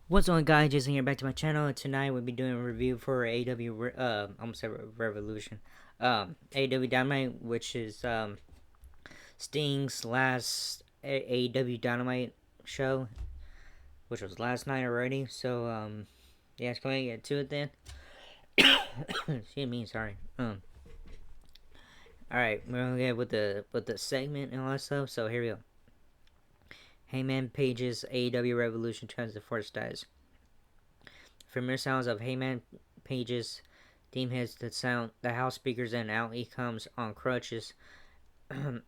What's going on, guys? Jason here, back to my channel, and tonight we'll be doing a review for almost said Revolution, AEW Dynamite, which is Sting's last AEW Dynamite show, which was last night already. So yeah, let's go ahead and get to it then. Excuse me, sorry. All right, we're gonna get with the segment and all that stuff. So here we go. Heyman Page's AEW Revolution turns to force dies. Familiar sounds of Heyman Page's theme hits the house speakers, and out he comes on crutches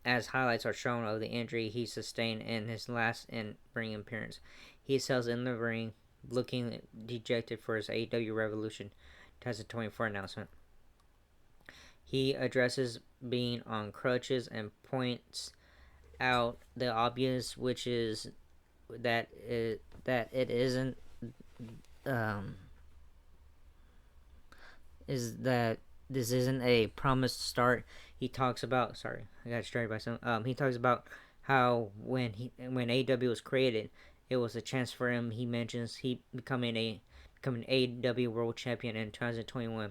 as highlights are shown of the injury he sustained in his last in-ring appearance. He sells in the ring, looking dejected for his AEW Revolution 2024 announcement. He addresses being on crutches and points out the obvious, which is that it isn't um, is that this isn't a promised start. He talks about I got distracted by some. He talks about how when AEW was created, it was a chance for him. He mentions he becoming AEW World Champion in 2021.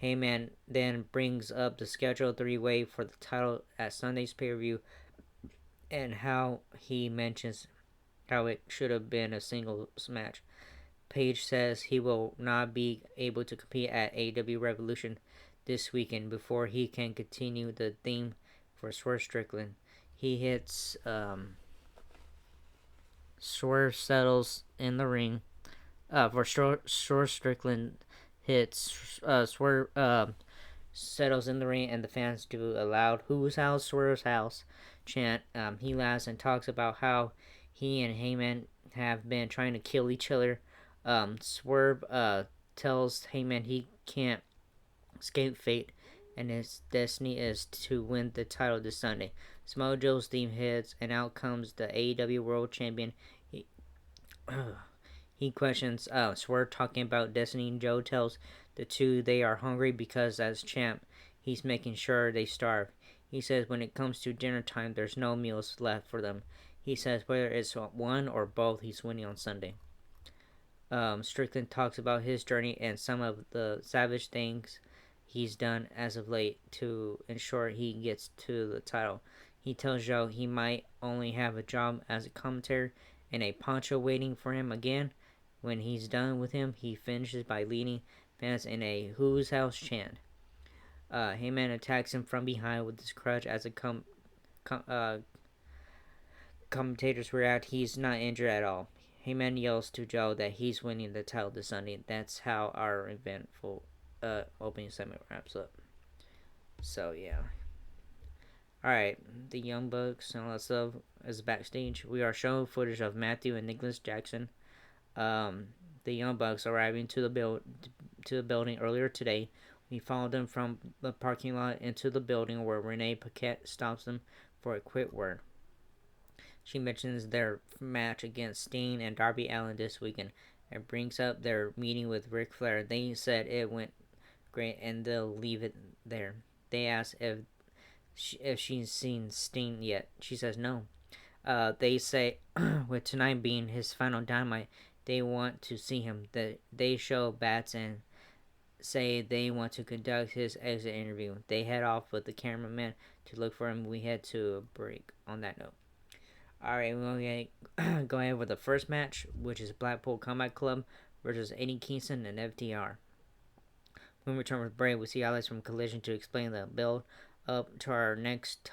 Heyman then brings up the scheduled three-way for the title at Sunday's pay-per-view, and how he mentions how it should have been a singles match. Page says he will not be able to compete at AEW Revolution this weekend before he can continue the theme for Swerve Strickland. He hits Swerve settles in the ring. For Swerve Strickland hits Swerve settles in the ring, and the fans do a loud "Whose house? Swerve's house" chant. He laughs and talks about how he and Heyman have been trying to kill each other. Swerve tells Heyman he can't escape fate, and his destiny is to win the title this Sunday. Samoa Joe's theme hits, and out comes the AEW World Champion. He questions Swerve talking about destiny. Joe tells the two they are hungry because, as champ, he's making sure they starve. He says when it comes to dinner time, there's no meals left for them. He says whether it's one or both, he's winning on Sunday. Strickland talks about his journey and some of the savage things he's done as of late to ensure he gets to the title. He tells Joe he might only have a job as a commentator and a poncho waiting for him again. When he's done with him, he finishes by leading fans in a "Whose house" chant. Heyman attacks him from behind with his crutch as commentators react. He's not injured at all. Heyman yells to Joe that he's winning the title this Sunday. That's how our eventful opening segment wraps up. So yeah. Alright, the Young Bucks and all that stuff is backstage. We are showing footage of Matthew and Nicholas Jackson. The Young Bucks arriving to the building earlier today. We followed them from the parking lot into the building, where Renee Paquette stops them for a quick word. She mentions their match against Sting and Darby Allin this weekend, and brings up their meeting with Ric Flair. They said it went great and they'll leave it there. They ask if she's seen Sting yet. She says no. They say with tonight being his final Dynamite, they want to see him. They show bats and say they want to conduct his exit interview. They head off with the cameraman to look for him. We head to a break on that note. Alright, we're going to go ahead with the first match, which is Blackpool Combat Club versus Eddie Kingston and FTR. When we return with Bray, we see highlights from Collision to explain the build up to our next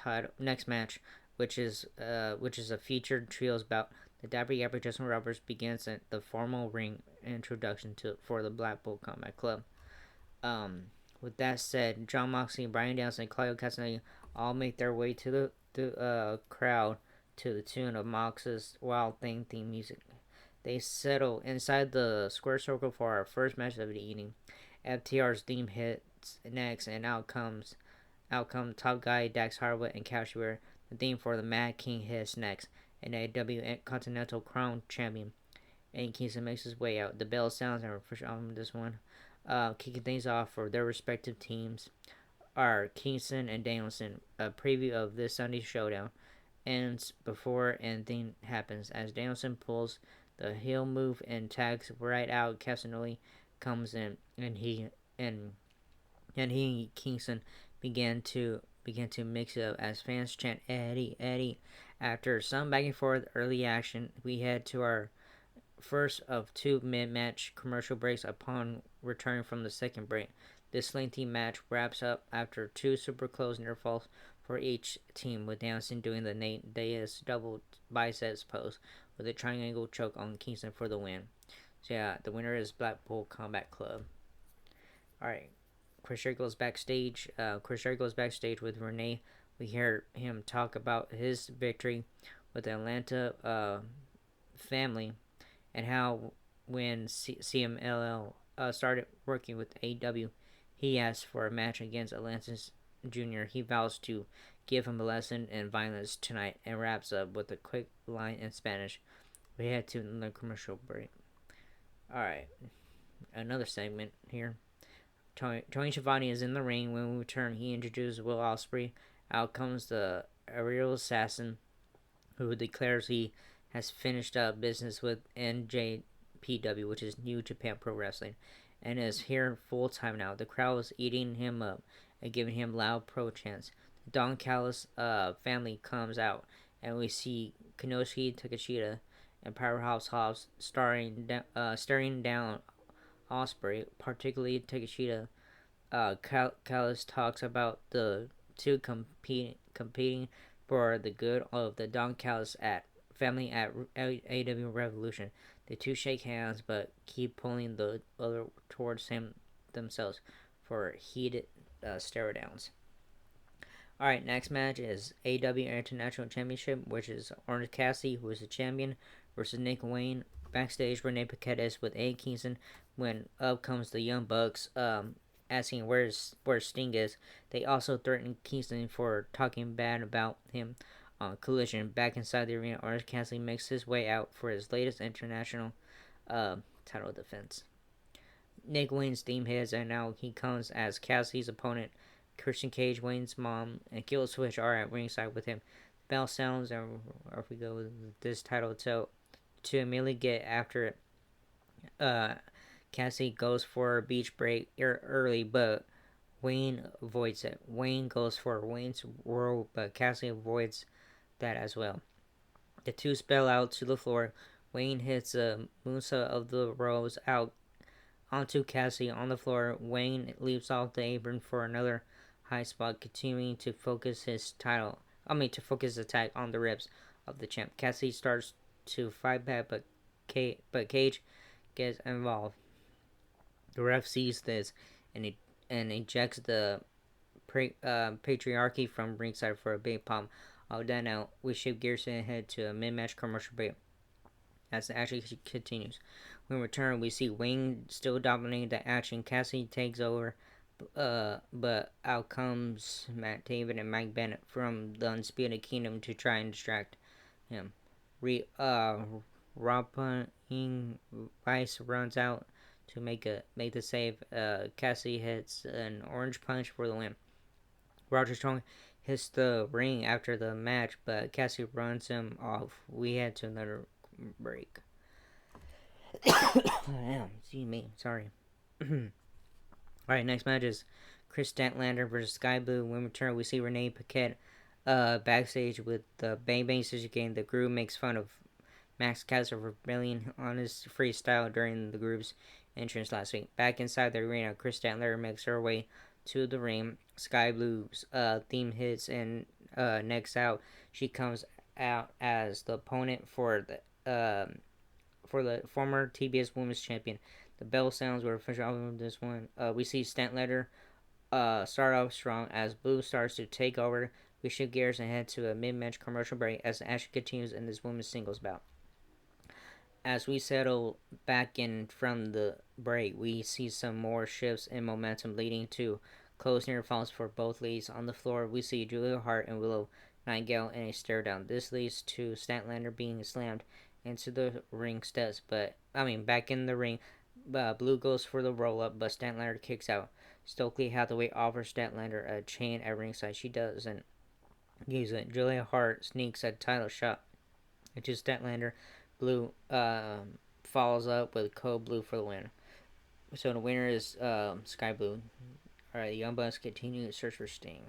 match, which is a featured trios bout. The Dapper Yapper Justin Roberts begins the formal ring introduction for the Blackpool Combat Club. With that said, John Moxley, Brian Danielson, and Claudio Castagnoli all make their way to the crowd to the tune of Mox's Wild Thing theme music. They settle inside the square circle for our first match of the evening. FTR's theme hits next, and out come Top Guy, Dax Harwood, and Cashier. The theme for the Mad King hits next, and AEW Continental Crown Champion Eddie Kingston makes his way out. The bell sounds, and we're pushing on this one. Kicking things off for their respective teams are Kingston and Danielson. A preview of this Sunday's showdown ends before anything happens, as Danielson pulls the heel move and tags right out. Casanoli comes in, and and he Kingston began to mix it up as fans chant Eddie Eddie. After some back and forth early action, we head to our first of two mid-match commercial breaks upon returning from the second break. This lengthy match wraps up after two super close near falls for each team, with Danielson doing the Nate Diaz double biceps pose with a triangle choke on Kingston for the win. So yeah, the winner is Blackpool Combat Club. All right, Chris Jericho goes backstage. Chris Jericho goes backstage with Renee. We hear him talk about his victory with the Atlanta family and how when CMLL started working with AEW, he asked for a match against Atlantis Jr. He vows to give him a lesson in violence tonight and wraps up with a quick line in Spanish. We head to the commercial break. Alright, another segment here. Tony Schiavone is in the ring. When we return, he introduces Will Ospreay. Out comes the aerial assassin, who declares he has finished up business with NJPW, which is New Japan Pro Wrestling, and is here full time now. The crowd is eating him up and giving him loud pro chants. The Don Callis family comes out, and we see Kanoshi Takeshita and Powerhouse Hobbs staring down Ospreay, particularly Takeshita. Callis talks about the two competing for the good of the Don Callis at family at AW Revolution. The two shake hands but keep pulling the other towards themselves for heated stare downs. Alright, next match is AW International Championship, which is Orange Cassidy, who is the champion, versus Nick Wayne. Backstage, Renee Paquette is with A. Kingston when up comes the Young Bucks, asking where Sting is. They also threaten Kingston for talking bad about him on Collision. Back inside the arena, Orange Cassidy makes his way out for his latest international title defense. Nick Wayne's theme hits, and now he comes as Cassidy's opponent. Christian Cage, Wayne's mom, and Kill Switch are at ringside with him. Bell sounds, and off we go with this title to immediately get after it. Cassidy goes for a beach break early, but Wayne avoids it. Wayne goes for Wayne's whirl, but Cassidy avoids that as well. The two spill out to the floor. Wayne hits a Musa of the Rose out onto Cassidy on the floor. Wayne leaps off the apron for another high spot, continuing to focus his attack on the ribs of the champ. Cassidy starts to fight back, but Cage gets involved. The ref sees this and ejects the patriarchy from ringside for a big pop. All done out, we shift gears and head to a mid-match commercial break. As the action continues, when we return, we see Wayne still dominating the action. Cassidy takes over, but out comes Matt David and Mike Bennett from the Undisputed Kingdom to try and distract him. Robbing Vice runs out to make the save. Cassidy hits an orange punch for the win. Roger Strong hits the ring after the match, but Cassidy runs him off. We head to another break. Damn, excuse me. Sorry. Alright, next match is Chris Statlander versus Sky Blue. When we return, we see Renee Paquette backstage with the Bang Bang Suzuki. The group makes fun of Max Caster for bailing on his freestyle during the group's entrance last week. Back inside the arena, Chris Statlander makes her way to the ring. Sky Blue's theme hits, and next out, she comes out as the opponent for the former TBS Women's Champion. The bell sounds were official on this one. We see Statlander start off strong as Blue starts to take over. We shift gears and head to a mid-match commercial break as the action continues in this women's singles bout. As we settle back in from the break, we see some more shifts in momentum leading to close near falls for both ladies. On the floor, we see Julia Hart and Willow Nightingale in a stare down. This leads to Statlander being slammed into the ring steps, back in the ring. Blue goes for the roll up, but Statlander kicks out. Stokely Hathaway offers Statlander a chain at ringside. She doesn't use it. Julia Hart sneaks a title shot into Statlander, Blue follows up with Code Blue for the win. So the winner is Sky Blue. All right, the Young Bucks continue to search for Sting.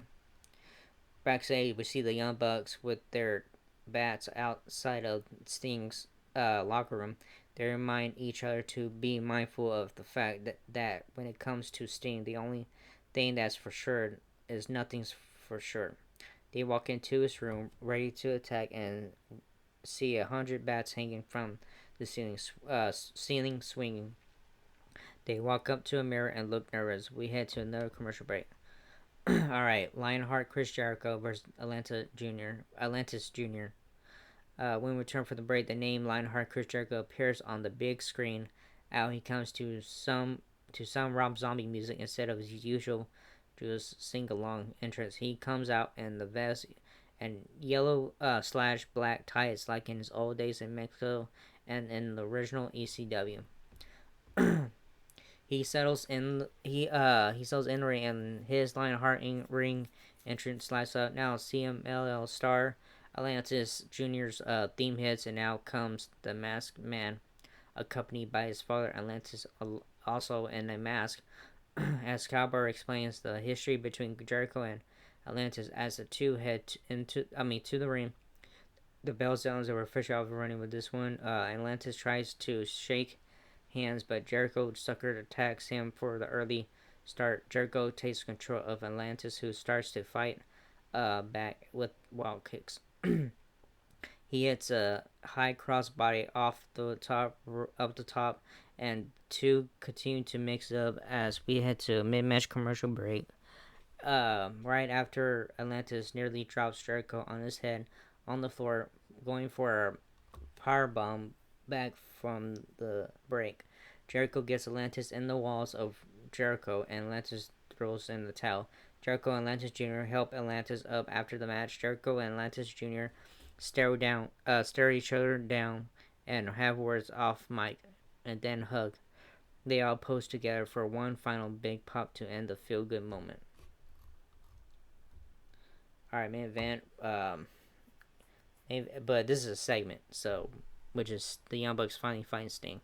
Backstage, we see the Young Bucks with their bats outside of Sting's locker room. They remind each other to be mindful of the fact that when it comes to Sting, the only thing that's for sure is nothing's for sure. They walk into his room, ready to attack, and see 100 bats hanging from the ceiling swinging. They walk up to a mirror and look nervous. We head to another commercial break. All right, Lionheart Chris Jericho versus Atlantis Jr. When we return from the break, the name Lionheart Chris Jericho appears on the big screen. Out he comes to some Rob Zombie music instead of his usual just sing along entrance. He comes out in the vest and yellow slash black tights like in his old days in Mexico and in the original ECW. He settles in the ring and his Lionheart ring entrance slides up. Now CMLL star Atlantis Jr.'s theme hits, and now comes the Masked Man, accompanied by his father Atlantis, also in a mask. As Cowboy explains the history between Jericho and Atlantis as the two head to the ring. The bell sounds that were official running with this one. Atlantis tries to shake hands, but Jericho sucker attacks him for the early start. Jericho takes control of Atlantis, who starts to fight back with wild kicks. He hits a high crossbody off the top, and two continue to mix up as we head to a mid-match commercial break. Right after Atlantis nearly drops Jericho on his head on the floor, going for a power bomb back from the break. Jericho gets Atlantis in the walls of Jericho, and Atlantis throws in the towel. Jericho and Atlantis Jr. help Atlantis up after the match. Jericho and Atlantis Jr. Stare each other down, and have words off mic, and then hug. They all pose together for one final big pop to end the feel-good moment. All right, main event. But this is a segment, so which is the Young Bucks finally find Sting.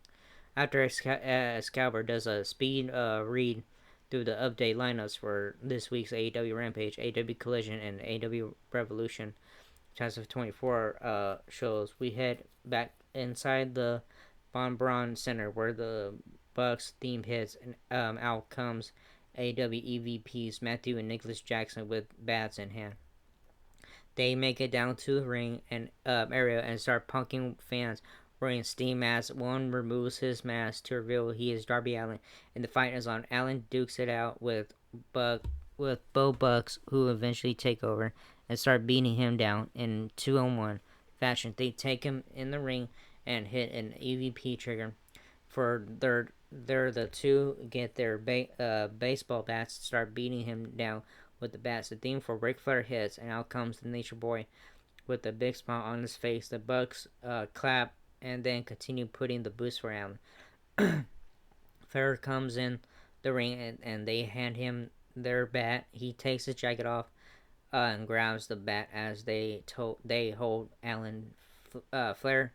After Excalibur does a speed read through the update lineups for this week's AEW Rampage, AEW Collision, and AEW Revolution 2024 shows, we head back inside the Von Braun Center where the Bucks theme hits, and out comes AEW EVPs Matthew and Nicholas Jackson with bats in hand. They make it down to the ring and area and start punking fans wearing Sting masks. One removes his mask to reveal he is Darby Allin, and the fight is on. Allin dukes it out with Bo Bucks, who eventually take over and start beating him down in 2-on-1 fashion. They take him in the ring and hit an EVP trigger. For the two get their baseball bats to start beating him down with the bats. The theme for Ric Flair hits, and out comes the Nature Boy with a big smile on his face. The Bucks clap and then continue putting the boost for Allen. Flair comes in the ring and they hand him their bat. He takes his jacket off and grabs the bat as they hold Allen. Flair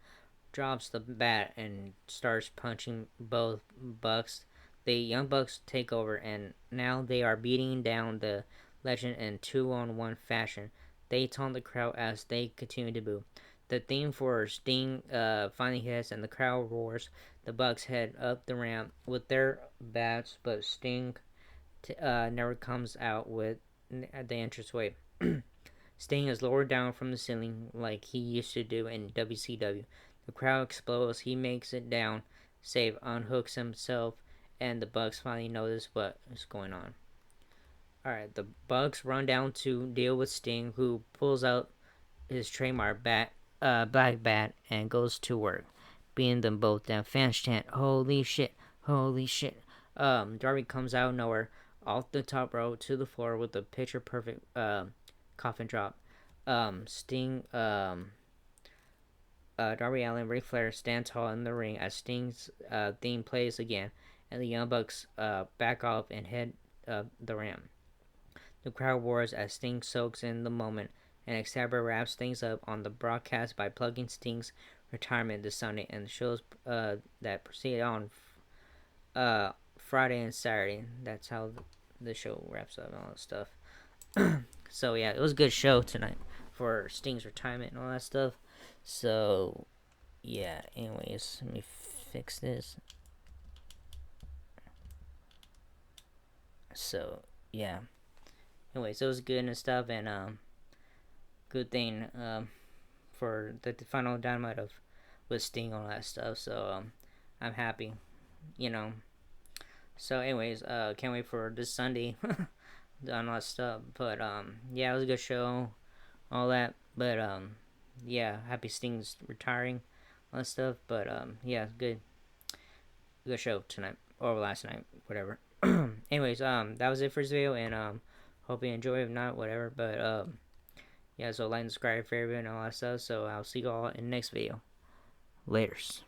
drops the bat and starts punching both Bucks. The Young Bucks take over, and now they are beating down the Legend in 2-on-1 fashion. They taunt the crowd as they continue to boo. The theme for Sting finally hits, and the crowd roars. The Bucks head up the ramp with their bats, but Sting never comes out with the entranceway. Sting is lowered down from the ceiling like he used to do in WCW. The crowd explodes. He makes it down, save unhooks himself, and the Bucks finally notice what is going on. Alright, the Bucks run down to deal with Sting, who pulls out his trademark black bat and goes to work, beating them both down. Fans chant, "Holy shit, holy shit." Darby comes out of nowhere, off the top rope to the floor with a picture perfect coffin drop. Sting, Darby Allin, Ric Flair stand tall in the ring as Sting's theme plays again, and the Young Bucks back off and head the ramp. The crowd roars as Sting soaks in the moment, and Excalibur wraps things up on the broadcast by plugging Sting's retirement this Sunday, and the shows that proceed on Friday and Saturday. That's how the show wraps up and all that stuff. So yeah, it was a good show tonight for Sting's retirement and all that stuff. So yeah, anyways, let me fix this. So yeah, anyways, it was good and stuff, and good thing for the final Dynamite of with Sting and all that stuff. So I'm happy, you know. So anyways, can't wait for this Sunday on all that stuff. But yeah, it was a good show, all that. But yeah, happy Sting's retiring, all that stuff. But yeah, good show tonight or last night, whatever. Anyways, that was it for this video, and hope you enjoy. If not, whatever. But yeah, so like and subscribe for everyone and all that stuff. So I'll see you all in the next video. Laters.